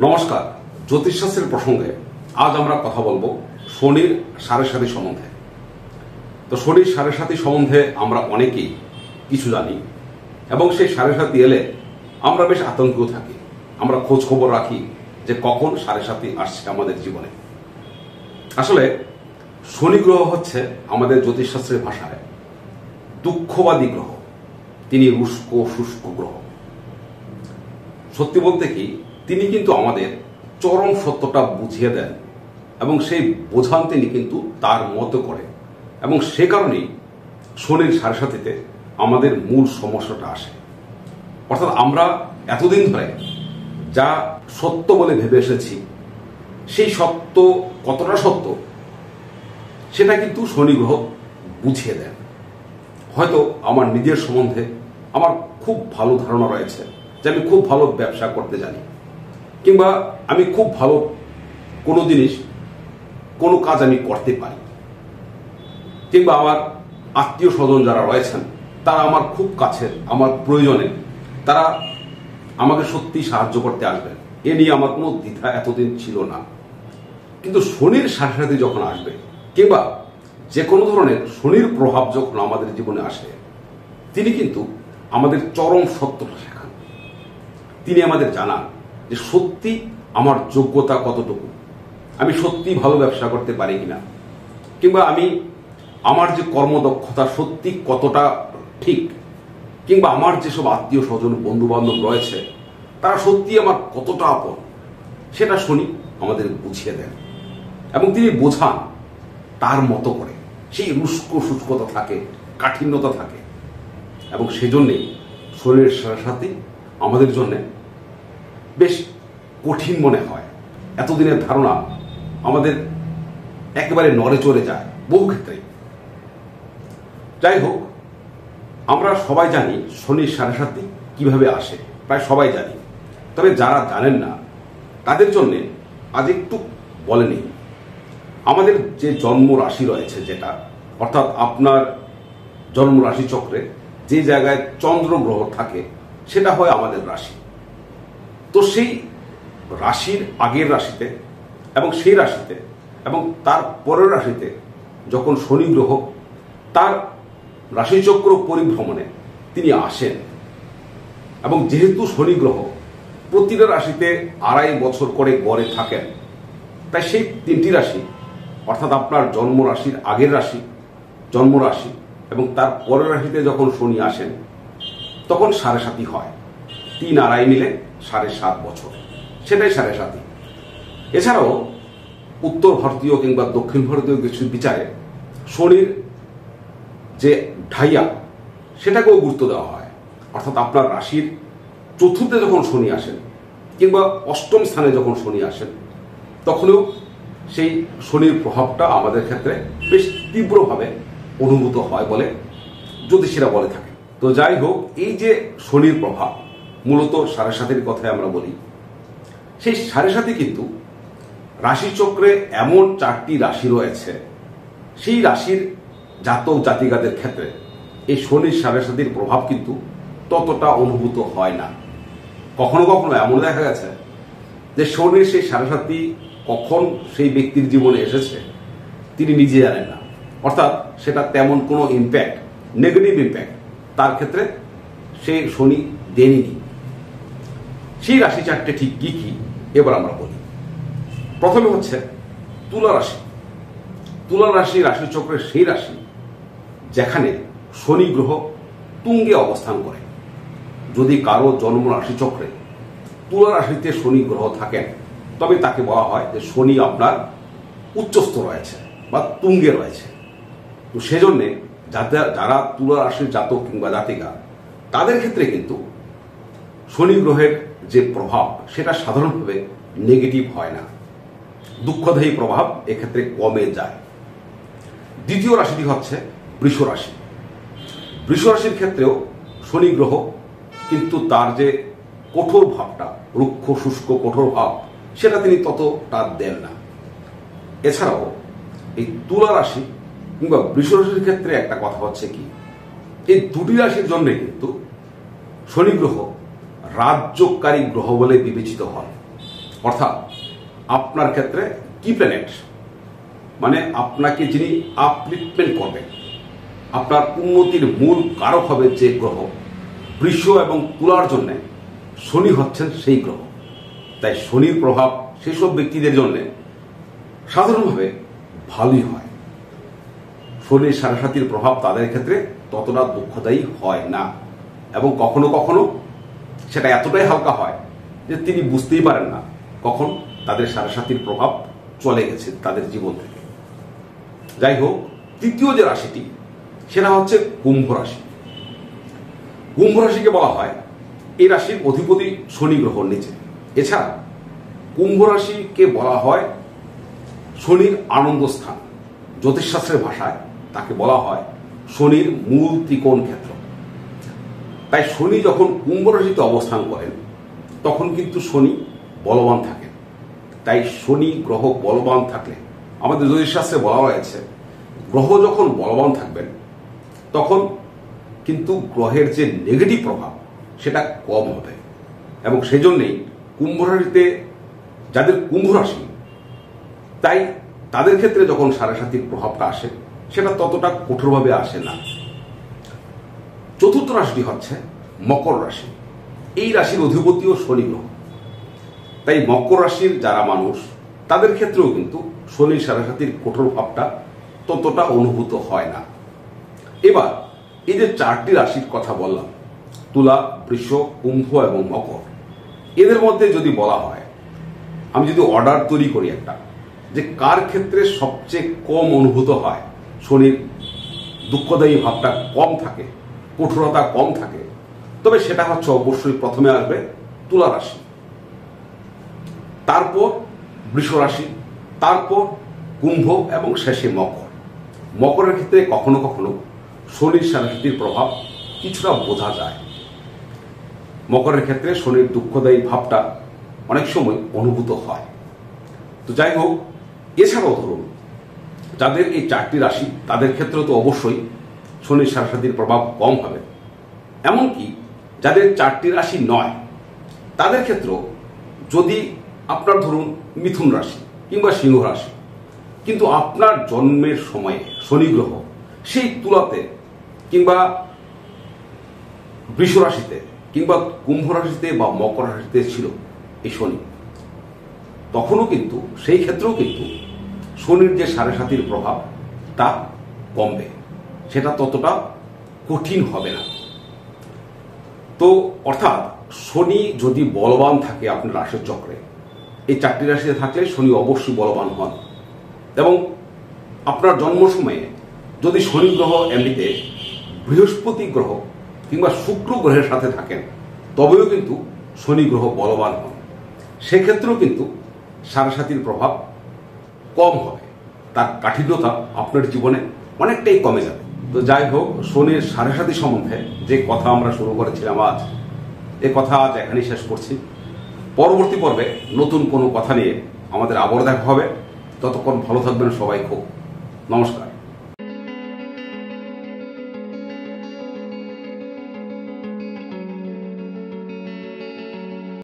নমস্কার। জ্যোতিষশাস্ত্রের প্রসঙ্গে আজ আমরা কথা বলবো শনির সাড়ে সাথী সম্বন্ধে। তো শনির সাড়ে সাথী সম্বন্ধে আমরা অনেকেই কিছু জানি এবং সেই সাড়ে সাথী এলে আমরা বেশ আতঙ্কিত থাকি। আমরা খোঁজ খবর রাখি যে কখন সাড়ে সাথী আসছে আমাদের জীবনে। আসলে শনি গ্রহ হচ্ছে আমাদের জ্যোতিষশাস্ত্রের ভাষায় দুঃখবাদী গ্রহ। তিনি রুষ্ক শুষ্ক গ্রহ। সত্যি বলতে কি, তিনি কিন্তু আমাদের চরম সত্যটা বুঝিয়ে দেন এবং সেই বোঝান তিনি কিন্তু তার মতো করে, এবং সে কারণেই শনির সাড়ে সাথীতে আমাদের মূল সমস্যাটা আসে। অর্থাৎ আমরা এতদিন ধরে যা সত্য বলে ভেবে এসেছি, সেই সত্য কতটা সত্য সেটা কিন্তু শনি গ্রহ বুঝিয়ে দেন। হয়তো আমার নিজের সম্বন্ধে আমার খুব ভালো ধারণা রয়েছে যে আমি খুব ভালো ব্যবসা করতে জানি, কিংবা আমি খুব ভালো কোনো জিনিস কোনো কাজ আমি করতে পারি, কিংবা আমার আত্মীয় স্বজন যারা রয়েছেন তারা আমার খুব কাছের, আমার প্রয়োজনে তারা আমাকে সত্যি সাহায্য করতে আসবেন। এ নিয়ে আমার কোনো দ্বিধা এতদিন ছিল না। কিন্তু শনির সাড়ে সাথী যখন আসবে, কিংবা যে কোনো ধরনের শনির প্রভাব যখন আমাদের জীবনে আসে, তিনি কিন্তু আমাদের চরম সত্যটা শেখান। তিনি আমাদের জানান যে সত্যি আমার যোগ্যতা কতটুকু, আমি সত্যি ভালো ব্যবসা করতে পারি কিনা, কিংবা আমার যে কর্মদক্ষতা সত্যি কতটা ঠিক, কিংবা আমার যেসব আত্মীয় স্বজন বন্ধু বান্ধব রয়েছে তারা সত্যি আমার কতটা আপন, সেটা শনি আমাদের বুঝিয়ে দেন এবং তিনি বোঝান তার মতো করে। সেই রুষ্ক শুষ্কতা থাকে, কাঠিন্যতা থাকে, এবং সেজন্যেই শনির সাড়ে সাথী আমাদের জন্য বেশ কঠিন মনে হয়। এতদিনের ধারণা আমাদের একেবারে নড়ে চড়ে যায় বহু ক্ষেত্রে। যাই হোক, আমরা সবাই জানি শনির সাড়ে সাথী কিভাবে আসে, প্রায় সবাই জানি। তবে যারা জানেন না তাদের জন্য আজ একটু বলে নেই। আমাদের যে জন্ম রাশি রয়েছে, যেটা অর্থাৎ আপনার জন্ম রাশি চক্রে যে জায়গায় চন্দ্র গ্রহ থাকে সেটা হয় আমাদের রাশি। তো সেই রাশির আগের রাশিতে এবং সেই রাশিতে এবং তার পরের রাশিতে যখন শনি গ্রহ তার রাশিচক্র পরিভ্রমণে তিনি আসেন, এবং যেহেতু শনি গ্রহ প্রতিটা রাশিতে 2.5 বছর করে গড়ে থাকেন, তাই সেই 3টি রাশি অর্থাৎ আপনার জন্ম রাশির আগের রাশি, জন্ম রাশি এবং তার পরের রাশিতে যখন শনি আসেন তখন সাড়ে সাথী হয়। 3-2.5 মিলে 7.5 বছর, সেটাই সাড়ে সাথী। এছাড়াও উত্তর ভারতীয় কিংবা দক্ষিণ ভারতীয় কিছু বিচারে শনির যে ঢাইয়া সেটাকেও গুরুত্ব দেওয়া হয়। অর্থাৎ আপনার রাশির চতুর্থে যখন শনি আসেন কিংবা অষ্টম স্থানে যখন শনি আসেন, তখনও সেই শনির প্রভাবটা আমাদের ক্ষেত্রে বেশ তীব্রভাবে অনুভূত হয় বলে জ্যোতিষীরা বলে থাকে। তো যাই হোক, এই যে শনির প্রভাব, মূলত সাড়ে সাথীর কথায় আমরা বলি, সেই সাড়ে সাথী কিন্তু রাশিচক্রে এমন 4টি রাশি রয়েছে, সেই রাশির জাতক জাতিকাদের ক্ষেত্রে এই শনির সাড়ে সাথীর প্রভাব কিন্তু ততটা অনুভূত হয় না। কখনো কখনো এমন দেখা গেছে যে শনির সেই সাড়ে সাথী কখন সেই ব্যক্তির জীবনে এসেছে তিনি নিজে জানেন না। অর্থাৎ সেটা তেমন কোনো ইম্প্যাক্ট, নেগেটিভ ইম্প্যাক্ট তার ক্ষেত্রে সেই শনি দেননি। সেই রাশি 4টে ঠিক কি কি এবার আমরা বলি। প্রথমে হচ্ছে তুলা রাশি। তুলা রাশি রাশিচক্রের সেই রাশি যেখানে শনি গ্রহ তুঙ্গে অবস্থান করে। যদি কারো জন্ম রাশিচক্রে তুলা রাশিতে শনি গ্রহ থাকেন, তবে তাকে বলা হয় যে শনি আপনার উচ্চস্থ রয়েছে বা তুঙ্গে রয়েছে। তো সেজন্যে যারা তুলা রাশির জাতক কিংবা জাতিকা, তাদের ক্ষেত্রে কিন্তু শনি গ্রহের যে প্রভাব সেটা সাধারণভাবে নেগেটিভ হয় না, দুঃখদায়ী প্রভাব এক্ষেত্রে কমে যায়। দ্বিতীয় রাশিটি হচ্ছে বৃষ রাশি। বৃষ রাশির ক্ষেত্রেও শনি গ্রহ কিন্তু তার যে কঠোর ভাবটা, রুক্ষ শুষ্ক কঠোর ভাব, সেটা তিনি ততটা দেন না। এছাড়াও এই তুলা রাশি কিংবা বৃষ রাশির ক্ষেত্রে একটা কথা হচ্ছে কি, এই দুটি রাশির জন্য কিন্তু শনি গ্রহ রাজযোগকারী গ্রহ বলে বিবেচিত হন। অর্থাৎ আপনার ক্ষেত্রে কি প্ল্যানেট, মানে আপনাকে যিনি আপলিফটমেন্ট করবেন, আপনার উন্নতির মূল কারক হবে যে গ্রহ, বৃষ এবং তুলার জন্য শনি হচ্ছেন সেই গ্রহ। তাই শনির প্রভাব সেসব ব্যক্তিদের জন্য সাধারণভাবে ভালোই হয়। শনির সাড়ে সাতির প্রভাব তাদের ক্ষেত্রে ততটা দুঃখদায়ী হয় না, এবং কখনো কখনো সেটা এতটাই হালকা হয় যে তিনি বুঝতেই পারেন না কখন তাদের সাড়ে সাতির প্রভাব চলে গেছে তাদের জীবন থেকে। যাই হোক, তৃতীয় যে রাশিটি সেটা হচ্ছে কুম্ভ রাশি। কুম্ভ রাশিকে বলা হয় এই রাশির অধিপতি শনি গ্রহর নিচে। এছাড়া কুম্ভ রাশিকে বলা হয় শনির আনন্দ স্থান। জ্যোতিষশাস্ত্রের ভাষায় তাকে বলা হয় শনির মূল ত্রিকোণ ক্ষেত্র। তাই শনি যখন কুম্ভ রাশিতে অবস্থান করেন তখন কিন্তু শনি বলবান থাকেন। তাই শনি গ্রহ বলবান থাকলে, আমাদের জ্যোতিষশাস্ত্রে বলা হয়েছে গ্রহ যখন বলবান থাকবেন তখন কিন্তু গ্রহের যে নেগেটিভ প্রভাব সেটা কম হবে। এবং সেই জন্যেই কুম্ভ রাশিতে যাদের কুম্ভ রাশি, তাই তাদের ক্ষেত্রে যখন সাড়ে সাতির প্রভাবটা আসে সেটা ততটা কঠোরভাবে আসে না। চতুর্থ রাশিটি হচ্ছে মকর রাশি। এই রাশির অধিপতিও শনি গ্রহ। তাই মকর রাশির যারা মানুষ তাদের ক্ষেত্রেও কিন্তু শনির সাড়ে সাতির কঠোর ভাবটা ততটা অনুভূত হয় না। এবার এই যে চারটি রাশির কথা বললাম, তুলা, বৃষ, কুম্ভ এবং মকর, এদের মধ্যে যদি বলা হয়, আমি যদি অর্ডার তৈরি করি একটা, যে কার ক্ষেত্রে সবচেয়ে কম অনুভূত হয়, শনির দুঃখদায়ী ভাবটা কম থাকে, কঠোরতা কম থাকে, তবে সেটা হচ্ছে অবশ্যই প্রথমে আসবে তুলা রাশি, তারপর বৃষ রাশি, তারপর কুম্ভ এবং শেষে মকর। মকরের ক্ষেত্রে কখনো কখনো শনির সাড়ে সাতির প্রভাব কিছুটা বোঝা যায়। মকরের ক্ষেত্রে শনির দুঃখদায়ী ভাবটা অনেক সময় অনুভূত হয়। তো যাই হোক, এছাড়াও ধরুন যাদের এই চারটি রাশি তাদের ক্ষেত্রে তো অবশ্যই শনির সাড়ে সাতির প্রভাব কম হবে। এমনকি যাদের চারটি রাশি নয় তাদের ক্ষেত্রেও, যদি আপনার ধরুন মিথুন রাশি কিংবা সিংহ রাশি, কিন্তু আপনার জন্মের সময়ে শনি গ্রহ সেই তুলাতে কিংবা বৃষ রাশিতে কিংবা কুম্ভ রাশিতে বা মকর রাশিতে ছিল এই শনি, তখনও কিন্তু সেই ক্ষেত্রেও কিন্তু শনির যে সাড়ে সাতির প্রভাব তা কমবে, সেটা ততটা কঠিন হবে না। তো অর্থাৎ শনি যদি বলবান থাকে আপনার রাশির চক্রে, এই চারটি রাশিতে থাকলে শনি অবশ্যই বলবান হন। এবং আপনার জন্ম সময়ে যদি শনি গ্রহ এমনিতে বৃহস্পতি গ্রহ কিংবা শুক্র গ্রহের সাথে থাকেন তবেও কিন্তু শনি গ্রহ বলবান হন, সেক্ষেত্রেও কিন্তু সাড়ে সাতির প্রভাব কম হবে, তার কাঠিন্যতা আপনার জীবনে অনেকটাই কমে যাবে। তো যাই হোক, শনির সাড়ে সাতি সম্বন্ধে যে কথা আমরা শুরু করেছিলাম আজ, এ কথা আজ এখানেই শেষ করছি। পরবর্তী পর্বে নতুন কোনো কথা নিয়ে আমাদের আবার দেখা হবে। ততক্ষণ ভালো থাকবেন সবাই। খুব নমস্কার।